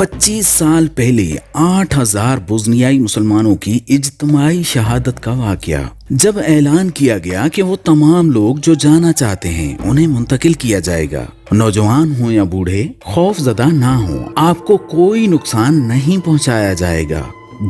25 سال پہلے 8000 بوزنیائی مسلمانوں کی اجتماعی شہادت کا واقعہ، جب اعلان کیا گیا کہ وہ تمام لوگ جو جانا چاہتے ہیں انہیں منتقل کیا جائے گا، نوجوان ہوں یا بوڑھے، خوف زدہ نہ ہوں، آپ کو کوئی نقصان نہیں پہنچایا جائے گا۔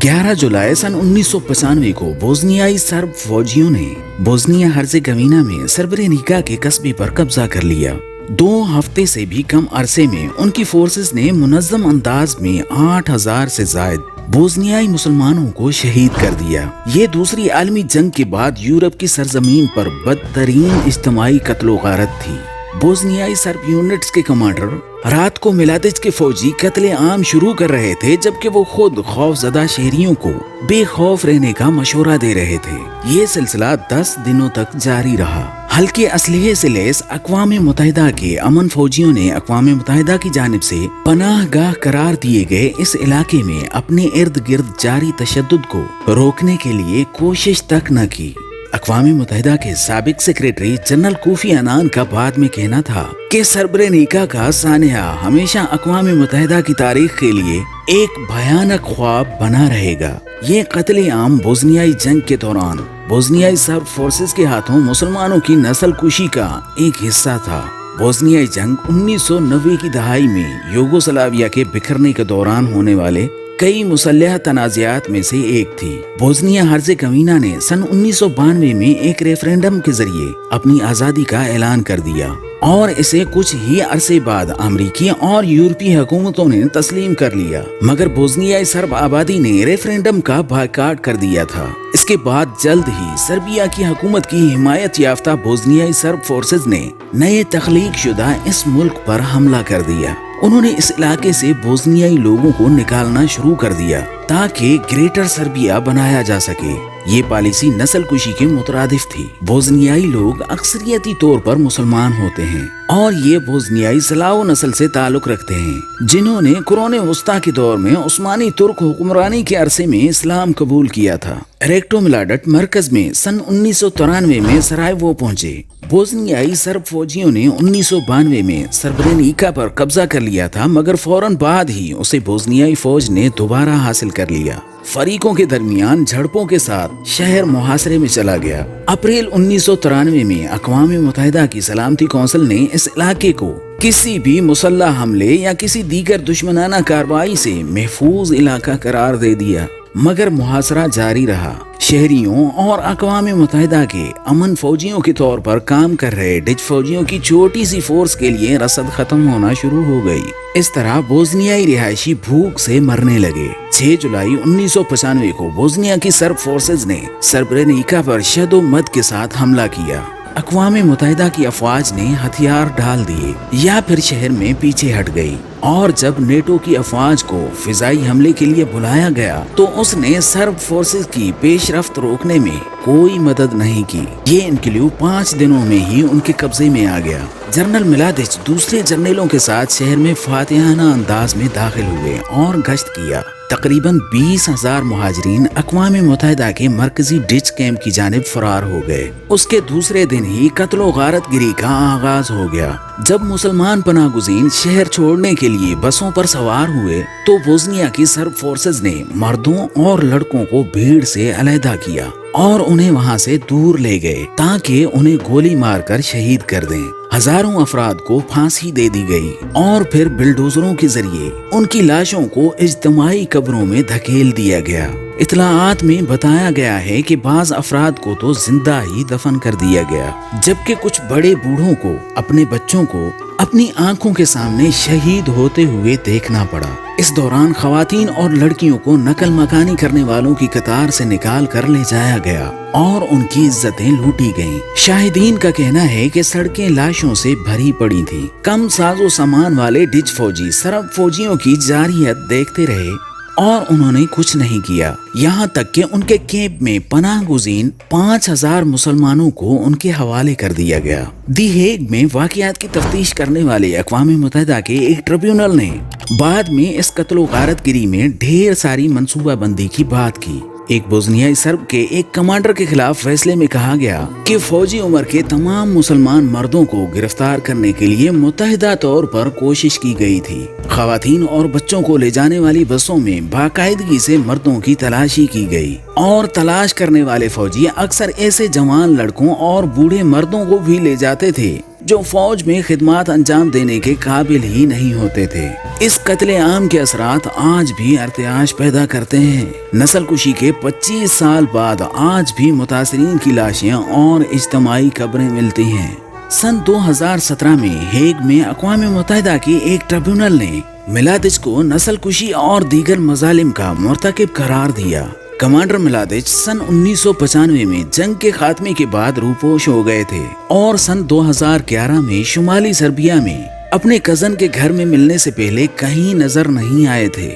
11 جولائی سن 1995 کو بوزنیائی سرب فوجیوں نے بوزنیا ہرزیگوینا میں سربرینیکا کے قصبے پر قبضہ کر لیا۔ 2 ہفتے سے بھی کم عرصے میں ان کی فورسز نے منظم انداز میں 8000 سے زائد بوزنیائی مسلمانوں کو شہید کر دیا۔ یہ دوسری عالمی جنگ کے بعد یورپ کی سرزمین پر بدترین اجتماعی قتل و غارت تھی۔ بوزنیائی سرب یونٹس کے کمانڈر رات کو ملادج کے فوجی قتل عام شروع کر رہے تھے، جبکہ وہ خود خوف زدہ شہریوں کو بے خوف رہنے کا مشورہ دے رہے تھے۔ یہ سلسلہ 10 دنوں تک جاری رہا۔ ہلکے اسلحے سے لیس اقوام متحدہ کے امن فوجیوں نے اقوام متحدہ کی جانب سے پناہ گاہ قرار دیے گئے اس علاقے میں اپنے ارد گرد جاری تشدد کو روکنے کے لیے کوشش تک نہ کی۔ اقوام متحدہ کے سابق سیکریٹری جنرل کوفی عنان کا بعد میں کہنا تھا کہ سربرینیکا کا سانحہ ہمیشہ اقوام متحدہ کی تاریخ کے لیے ایک بھیانک خواب بنا رہے گا۔ یہ قتل عام بوزنیائی جنگ کے دوران بوزنیائی سرب فورسز کے ہاتھوں مسلمانوں کی نسل کشی کا ایک حصہ تھا۔ بوزنیائی جنگ 1990 کی دہائی میں یوگوسلاویا کے بکھرنے کے دوران ہونے والے کئی مسلح تنازعات میں سے ایک تھی۔ بوزنیا ہرزیگوینا نے سن 1992 میں ایک ریفرینڈم کے ذریعے اپنی آزادی کا اعلان کر دیا اور اسے کچھ ہی عرصے بعد امریکی اور یورپی حکومتوں نے تسلیم کر لیا، مگر بوزنیائی سرب آبادی نے ریفرینڈم کا بائیکاٹ کر دیا تھا۔ اس کے بعد جلد ہی سربیا کی حکومت کی حمایت یافتہ بوزنیائی سرب فورسز نے نئے تخلیق شدہ اس ملک پر حملہ کر دیا۔ انہوں نے اس علاقے سے بوزنیائی لوگوں کو نکالنا شروع کر دیا تاکہ گریٹر سربیا بنایا جا سکے۔ یہ پالیسی نسل کشی کے مترادف تھی۔ بوزنیائی لوگ اکثریتی طور پر مسلمان ہوتے ہیں اور یہ بوزنیائی سلاو نسل سے تعلق رکھتے ہیں، جنہوں نے قرون وسطی کے دور میں عثمانی ترک حکمرانی کے عرصے میں اسلام قبول کیا تھا۔ ریکٹو ملاڈٹ مرکز میں سن 1993 میں سرائیوو پہنچے۔ بوزنیائی سرب فوجیوں نے 1992 میں سربرینیکا پر قبضہ کر لیا تھا، مگر فوراً بعد ہی اسے بوزنیائی فوج نے دوبارہ حاصل کر لیا۔ فریقوں کے درمیان جھڑپوں کے ساتھ شہر محاصرے میں چلا گیا۔ اپریل 1993 میں اقوام متحدہ کی سلامتی کونسل نے اس علاقے کو کسی بھی مسلح حملے یا کسی دیگر دشمنانہ کارروائی سے محفوظ علاقہ قرار دے دیا، مگر محاصرہ جاری رہا۔ شہریوں اور اقوام متحدہ کے امن فوجیوں کے طور پر کام کر رہے ڈچ فوجیوں کی چھوٹی سی فورس کے لیے رسد ختم ہونا شروع ہو گئی۔ اس طرح بوزنیائی رہائشی بھوک سے مرنے لگے۔ 6 جولائی 1995 کو بوزنیا کی سرب فورسز نے سربرینیکا پر شد و مد کے ساتھ حملہ کیا۔ اقوام متحدہ کی افواج نے ہتھیار ڈال دیے یا پھر شہر میں پیچھے ہٹ گئی، اور جب نیٹو کی افواج کو فضائی حملے کے لیے بلایا گیا تو اس نے سرب فورسز کی پیش رفت روکنے میں کوئی مدد نہیں کی۔ یہ انکلیو 5 دنوں میں ہی ان کے قبضے میں آ گیا۔ جنرل ملادج دوسرے جرنیلوں کے ساتھ شہر میں فاتحانہ انداز میں داخل ہوئے اور گشت کیا۔ تقریباً 20,000 مہاجرین اقوام متحدہ کے مرکزی ڈچ کیمپ کی جانب فرار ہو گئے۔ اس کے دوسرے دن ہی قتل و غارت گری کا آغاز ہو گیا۔ جب مسلمان پناہ گزین شہر چھوڑنے کے لیے بسوں پر سوار ہوئے تو بوزنیا کی سرب فورسز نے مردوں اور لڑکوں کو بھیڑ سے علیحدہ کیا اور انہیں وہاں سے دور لے گئے تاکہ انہیں گولی مار کر شہید کر دیں۔ ہزاروں افراد کو پھانسی دے دی گئی اور پھر بلڈوزروں کے ذریعے ان کی لاشوں کو اجتماعی قبروں میں دھکیل دیا گیا۔ اطلاعات میں بتایا گیا ہے کہ بعض افراد کو تو زندہ ہی دفن کر دیا گیا، جبکہ کچھ بڑے بوڑھوں کو اپنے بچوں کو اپنی آنکھوں کے سامنے شہید ہوتے ہوئے دیکھنا پڑا۔ اس دوران خواتین اور لڑکیوں کو نقل مکانی کرنے والوں کی قطار سے نکال کر لے جایا گیا اور ان کی عزتیں لوٹی گئیں۔ شاہدین کا کہنا ہے کہ سڑکیں لاشوں سے بھری پڑی تھیں۔ کم ساز و سامان والے ڈچ فوجی سرب فوجیوں کی جارحیت دیکھتے رہے اور انہوں نے کچھ نہیں کیا، یہاں تک کہ ان کے کیمپ میں پناہ گزین 5000 مسلمانوں کو ان کے حوالے کر دیا گیا۔ دی ہیگ میں واقعات کی تفتیش کرنے والے اقوام متحدہ کے ایک ٹریبیونل نے بعد میں اس قتل و غارت گری میں ڈھیر ساری منصوبہ بندی کی بات کی۔ ایک بوزنیائی سرب کے ایک کمانڈر کے خلاف فیصلے میں کہا گیا کہ فوجی عمر کے تمام مسلمان مردوں کو گرفتار کرنے کے لیے متحدہ طور پر کوشش کی گئی تھی۔ خواتین اور بچوں کو لے جانے والی بسوں میں باقاعدگی سے مردوں کی تلاشی کی گئی اور تلاش کرنے والے فوجی اکثر ایسے جوان لڑکوں اور بوڑھے مردوں کو بھی لے جاتے تھے جو فوج میں خدمات انجام دینے کے قابل ہی نہیں ہوتے تھے۔ اس قتل عام کے اثرات آج بھی ارتعاش پیدا کرتے ہیں۔ نسل کشی کے 25 سال بعد آج بھی متاثرین کی لاشیں اور اجتماعی قبریں ملتی ہیں۔ سن 2017 میں ہیگ میں اقوام متحدہ کی ایک ٹریبیونل نے ملادج کو نسل کشی اور دیگر مظالم کا مرتکب قرار دیا۔ کمانڈر ملادج سن 1995 میں جنگ کے خاتمے کے بعد روپوش ہو گئے تھے اور سن 2011 میں شمالی سربیا میں اپنے کزن کے گھر میں ملنے سے پہلے کہیں نظر نہیں آئے تھے۔